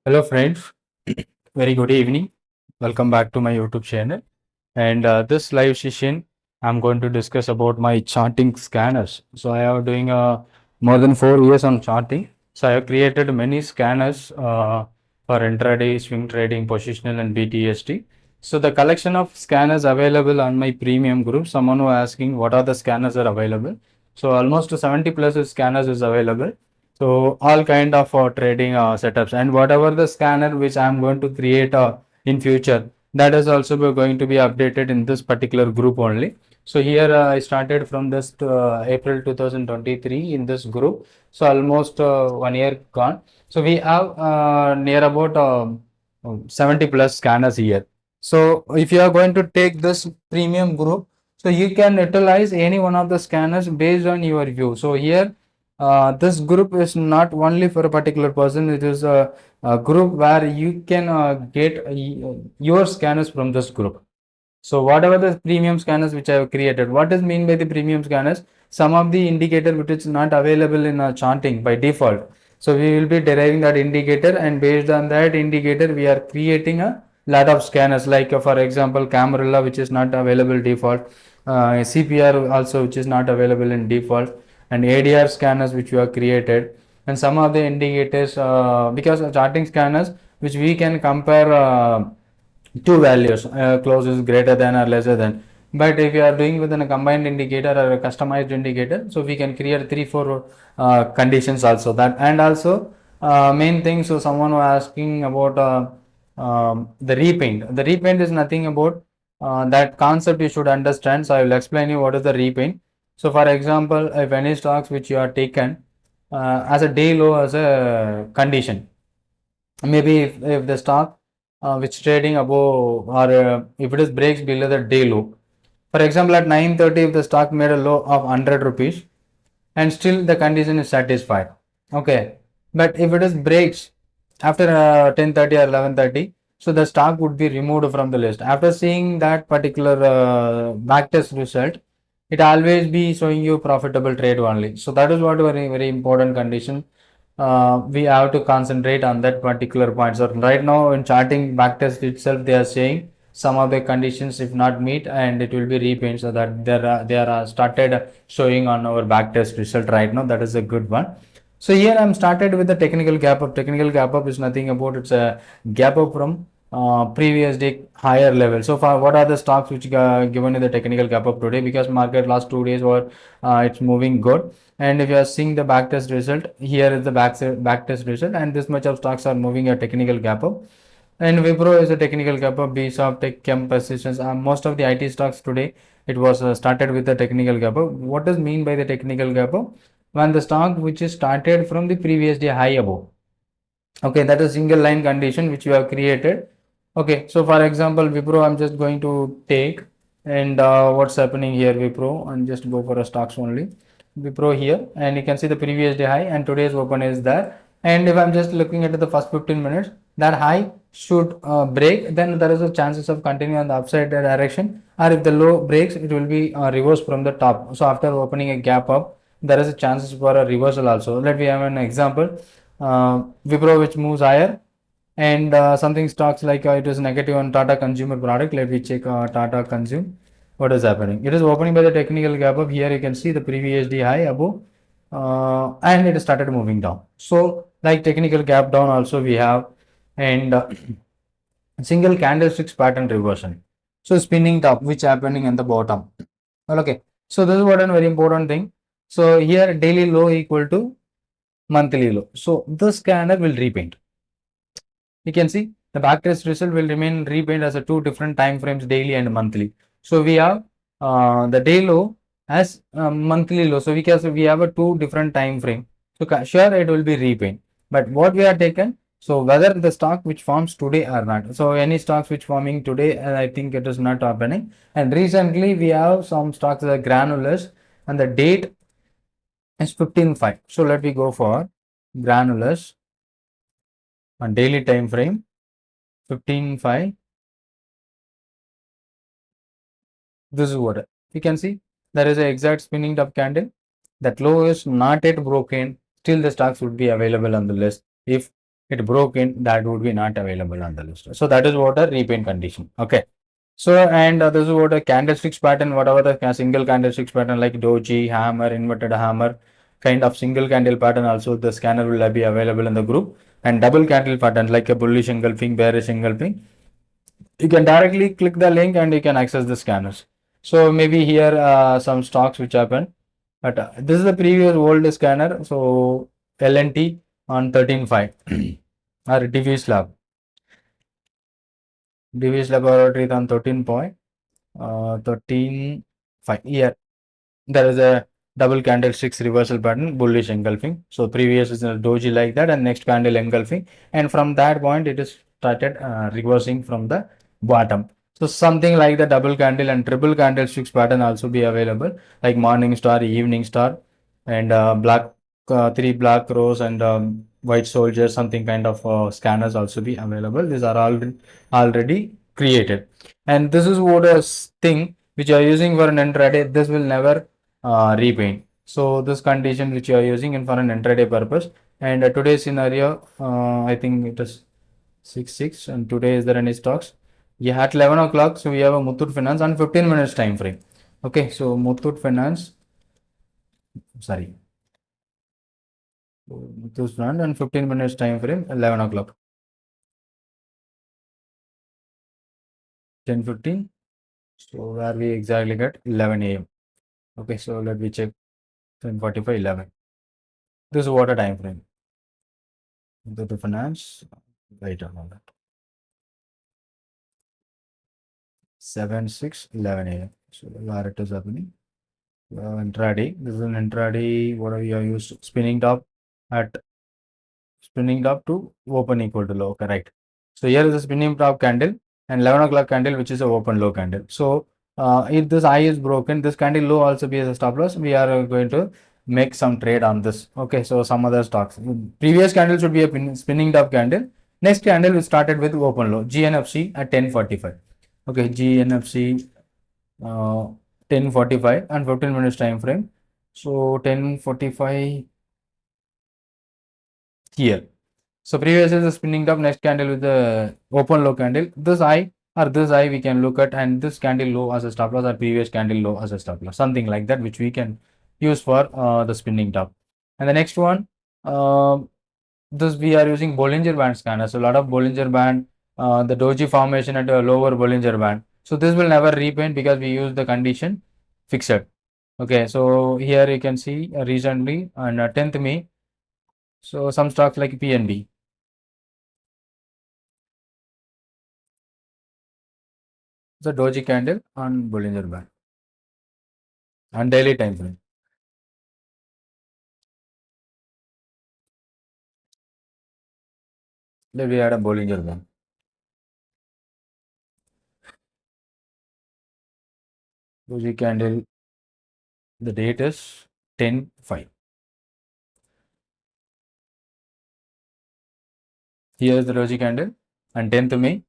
Hello friends, very good evening. Welcome back to my YouTube channel. And this live session, I'm going to discuss about my charting scanners. So I have doing more than 4 years on charting. So I have created many scanners for intraday, swing trading, positional, and BTST. So the collection of scanners available on my premium group. Someone who asking what are the scanners are available. So almost 70 plus scanners is available. So all kind of trading setups, and whatever the scanner which I'm going to create in future, that is also going to be updated in this particular group only. So here I started from this April 2023 in this group. So almost 1 year gone. So we have near about 70 plus scanners here. So if you are going to take this premium group, so you can utilize any one of the scanners based on your view. So here this group is not only for a particular person, it is a group where you can get your scanners from this group. So whatever the premium scanners which I have created, what is mean by the premium scanners? Some of the indicator which is not available in charting by default. So we will be deriving that indicator, and based on that indicator we are creating a lot of scanners, like for example Camarilla, which is not available default, CPR also, which is not available in default, and ADR scanners which we have created, and some of the indicators because charting scanners which we can compare two values, close is greater than or lesser than. But if you are doing within a combined indicator or a customized indicator, so we can create 3 4 conditions also, that. And also main thing, so someone was asking about the repaint is nothing about that concept you should understand. So I will explain you what is the repaint. So for example, if any stocks which you are taken as a day low as a condition, maybe if the stock which trading above, or if it is breaks below the day low, for example at 9:30 if the stock made a low of 100 rupees and still the condition is satisfied, okay. But if it is breaks after 10:30 or 11:30, so the stock would be removed from the list. After seeing that particular backtest result, it always be showing you profitable trade only. So that is what very very important condition. We have to concentrate on that particular point. So right now in charting backtest itself, they are saying some of the conditions if not meet, and it will be repaint, so that they are started showing on our backtest result right now. That is a good one. So here I'm started with the technical gap up. Technical gap up is nothing about, it's a gap up from previous day higher level. So far, what are the stocks which given in the technical gap up today? Because market last 2 days were it's moving good. And if you are seeing the backtest result, here is the backtest result, and this much of stocks are moving a technical gap up. And Wipro is a technical gap up, BSOP, Tech, Chem, Persistence. Most of the IT stocks today, it was started with the technical gap up. What does mean by the technical gap up? When the stock which is started from the previous day high above. Okay, that is single line condition which you have created. Okay, so for example, Wipro, I'm just going to take, and what's happening here, Wipro, and just go for a stocks only. Wipro here, and you can see the previous day high and today's open is there. And if I'm just looking at the first 15 minutes, that high should break, then there is a chances of continuing on the upside direction, or if the low breaks, it will be reversed from the top. So after opening a gap up, there is a chances for a reversal also. Let me have an example. Wipro which moves higher, and something stocks like it is negative on Tata Consumer Product. Let me check Tata Consume. What is happening? It is opening by the technical gap up. Here you can see the previous day high above, and it started moving down. So like technical gap down also we have, and single candlesticks pattern reversion. So spinning top which happening in the bottom. Okay. So this is what a very important thing. So here daily low equal to monthly low. So the scanner will repaint. You can see the backtest result will remain repaint as a two different time frames, daily and monthly. So we have the day low as monthly low. So we have a two different time frame. So sure it will be repaint. But what we are taken, so whether the stock which forms today or not. So any stocks which forming today, I think it is not happening. And recently we have some stocks that are granulars, and the date is 15/5. So let me go for granulars on daily time frame 15/5. This is what you can see. There is an exact spinning top candle. That low is not yet broken. Still, the stocks would be available on the list if it broke in, that would be not available on the list. So that is what a repaint condition. Okay. So, and this is what a candlesticks pattern, whatever the single candlesticks pattern like doji, hammer, inverted hammer, kind of single candle pattern also the scanner will be available in the group, and double candle pattern like a bullish engulfing, bearish engulfing. You can directly click the link and you can access the scanners. So maybe here some stocks which happen, but this is the previous old scanner. So LNT on 13.5 or Divi's Lab. Divi's Laboratories on 13.5 here. There is a double candlesticks reversal pattern, bullish engulfing. So previous is a doji like that, and next candle engulfing, and from that point it is started reversing from the bottom. So something like the double candle and triple candlesticks pattern also be available, like morning star, evening star, and black three black rows and white soldiers, something kind of scanners also be available. These are all already created, and this is what a thing which you are using for an intraday. This will never repaint. So this condition which you are using in for an intraday purpose, and today's scenario, I think it is 6 and today is there any stocks? Yeah, at 11 o'clock. So we have a Muthoot Finance on 15 minutes time frame. Okay, so Muthoot Finance, sorry, Muthoot Finance on 15 minutes time frame, 11 o'clock, 10:15. So where we exactly get 11 a.m. Okay, so let me check 10:45, 11. This is what a time frame. Muthoot Finance, wait on that. 7, 6, 11 a.m. So where it is happening. Intraday. This is an intraday. What are you used? At spinning top to open equal to low. Correct. So here is the spinning top candle and 11 o'clock candle, which is a open low candle. So if this eye is broken, this candle low also be as a stop loss. We are going to make some trade on this. Okay. So some other stocks. Previous candle should be a spinning top candle. Next candle we started with open low. GNFC at 10:45. Okay. GNFC 10:45 and 15 minutes time frame. So 10:45 here. So previous is the spinning top, next candle with the open low candle. This eye or this eye we can look at, and this candle low as a stop loss or previous candle low as a stop loss, something like that, which we can use for the spinning top. And the next one, this we are using Bollinger Band scanner. So a lot of Bollinger Band, the doji formation at a lower Bollinger Band. So this will never repaint because we use the condition fixed. Okay, so here you can see recently on 10th May. So some stocks like PNB. The doji candle on Bollinger Band on daily time frame. Then we had a Bollinger Band. Doji candle, the date is 10/5. Here is the doji candle on 10th May.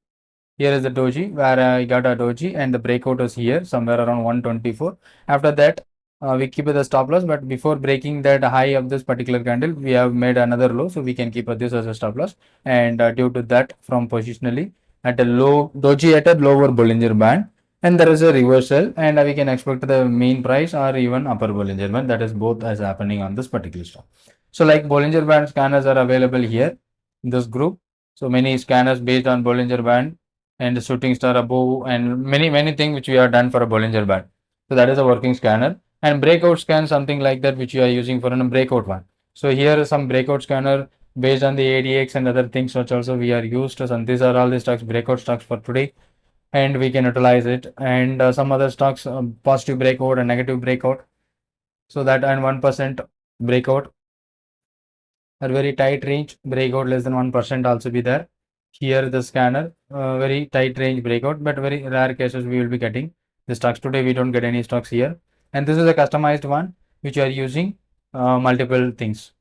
Here is the doji where I got a doji and the breakout was here somewhere around 124. After that, we keep the stop loss, but before breaking that high of this particular candle, we have made another low, so we can keep this as a stop loss. And due to that, from positionally at a low doji at a lower Bollinger Band, and there is a reversal, and we can expect the mean price or even upper Bollinger Band. That is both as happening on this particular stock. So like Bollinger Band scanners are available here in this group. So many scanners based on Bollinger Band and shooting star above and many things which we have done for a Bollinger Band. So that is a working scanner, and breakout scan something like that which you are using for a breakout one. So here is some breakout scanner based on the ADX and other things which also we are used to, and these are all the stocks, breakout stocks for today, and we can utilize it. And some other stocks, positive breakout and negative breakout. So that and 1% breakout or very tight range breakout less than 1% also be there. Here the scanner, very tight range breakout, but very rare cases we will be getting the stocks. Today we don't get any stocks here, and this is a customized one which you are using multiple things.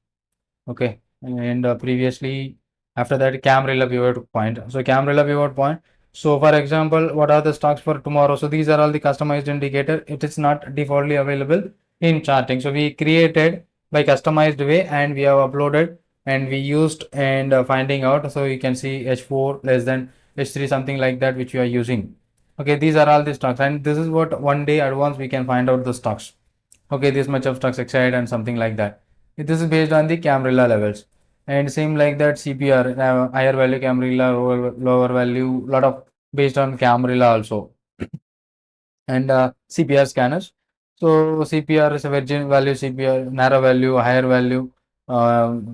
Okay, and previously after that Camarilla pivot point. So Camarilla pivot point. So for example, what are the stocks for tomorrow? So these are all the customized indicator. It is not defaultly available in charting. So we created by customized way and we have uploaded and we used and finding out. So you can see H4 less than H3, something like that, which we are using. Okay, these are all the stocks, and this is what one day advance we can find out the stocks. Okay, this much of stocks excited and something like that. This is based on the Camarilla levels, and same like that CPR, higher value Camarilla, lower value, lot of based on Camarilla also, and CPR scanners. So CPR is a virgin value CPR, narrow value, higher value,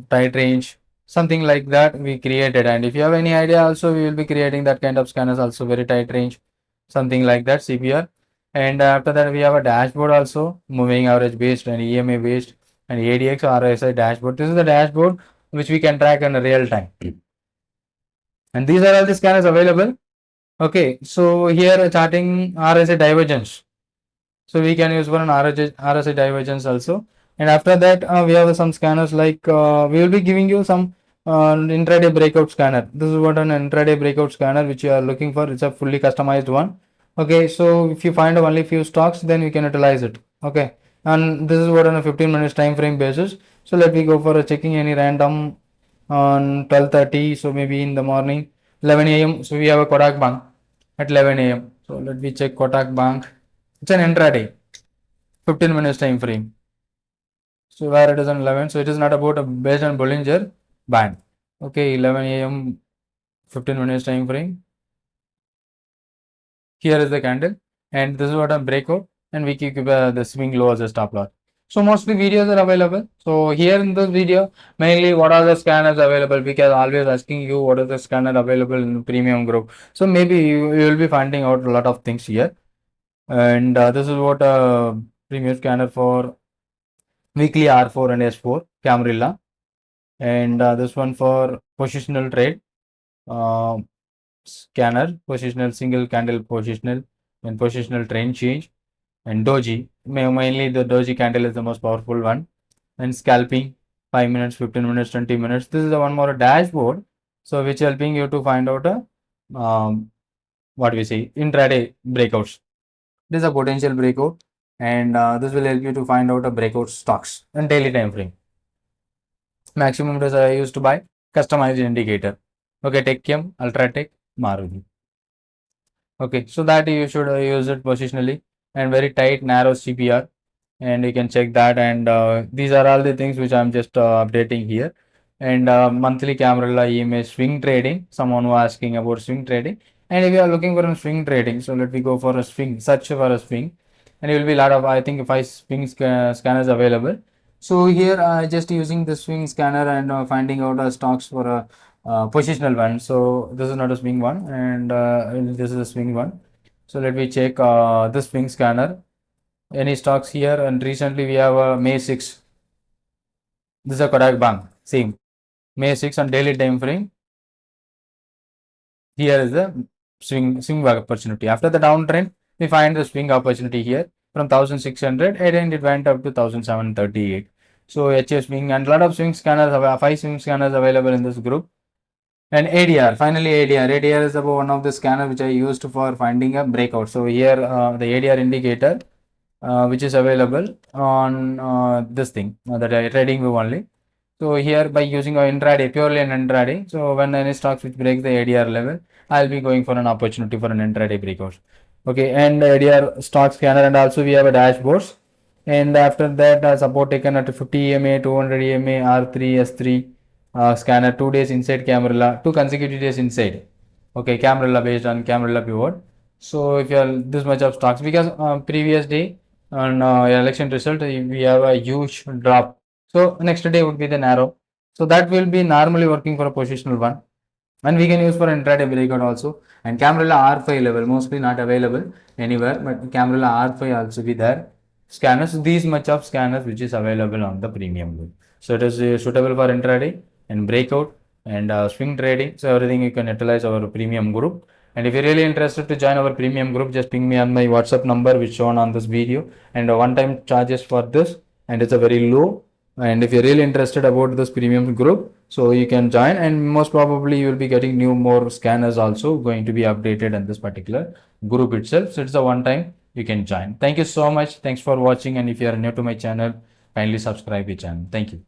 tight range, something like that we created. And if you have any idea also, we will be creating that kind of scanners also, very tight range, something like that CPR. And after that we have a dashboard also, moving average based and EMA based and ADX RSI dashboard. This is the dashboard which we can track in real time. And these are all the scanners available. Okay, so here charting RSI divergence. So we can use for an RSI divergence also. And after that, we have some scanners like we will be giving you some intraday breakout scanner. This is what an intraday breakout scanner which you are looking for. It's a fully customized one. Okay, so if you find only few stocks, then you can utilize it. Okay, and this is what on a 15 minutes time frame basis. So let me go for a checking any random on 12:30. So maybe in the morning, 11 a.m. So we have a Kotak Bank at 11 a.m. So let me check Kotak Bank. It's an intraday, 15 minutes time frame. So where it is on 11, so it is not about a based on Bollinger band. Okay, 11 a.m. 15 minutes time frame. Here is the candle, and this is what a breakout, and we keep the swing low as a stop loss. So mostly videos are available. So here in this video, mainly what are the scanners available, because always asking you what is the scanner available in premium group. So maybe you will be finding out a lot of things here. And this is what a premium scanner for weekly R4 and S4 Camarilla, and this one for positional trade uh, scanner, positional single candle positional and positional trend change, and doji. Mainly the doji candle is the most powerful one, and scalping 5 minutes, 15 minutes, 20 minutes. This is the one more dashboard, so which helping you to find out a what we say intraday breakouts. This is a potential breakout, and this will help you to find out a breakout stocks and daily time frame. Maximum days I used to buy customized indicator. Okay, Techchem, Ultratech, Maruti. Okay, so that you should use it positionally and very tight, narrow CPR, and you can check that. And these are all the things which I'm just updating here. And monthly Camarilla EMA swing trading. Someone was asking about swing trading, and if you are looking for a swing trading, so let me go for a swing, search for a swing, and it will be a lot of, I think, 5 swing scanners available. So here just using the swing scanner and finding out stocks for a positional one. So this is not a swing one, and this is a swing one. So let me check this swing scanner. Any stocks here? And recently we have May 6. This is a Kodak Bank. Same May 6 on daily time frame. Here is the swing opportunity. After the downtrend, we find the swing opportunity here from 1600, and it went up to 1738. So HA swing and a lot of swing scanners, 5 swing scanners available in this group. And ADR, finally ADR is about one of the scanner which I used for finding a breakout. So here the ADR indicator which is available on this thing, the trading view only. So here by using a intraday, purely an intraday. So when any stocks which breaks the ADR level, I'll be going for an opportunity for an intraday breakout. Okay, and ADR stock scanner, and also we have a dashboards. And after that, support taken at 50 EMA, 200 EMA, R3, S3 scanner, 2 days inside Camarilla, 2 consecutive days inside. Okay, Camarilla based on Camarilla pivot. So if you are this much of stocks, because previous day on election result, we have a huge drop. So next day would be the narrow. So that will be normally working for a positional one, and we can use for intraday breakout also. And Camarilla R5 level mostly not available anywhere, but Camarilla R5 also be there. Scanners, these much of scanners which is available on the premium group. So it is suitable for intraday and breakout and swing trading. So everything you can utilize our premium group. And if you're really interested to join our premium group, just ping me on my WhatsApp number which shown on this video, and one-time charges for this, and it's a very low. And if you're really interested about this premium group, so you can join, and most probably you will be getting new more scanners also going to be updated in this particular group itself. So it's a one time you can join. Thank you so much. Thanks for watching. And if you are new to my channel, kindly subscribe the channel. Thank you.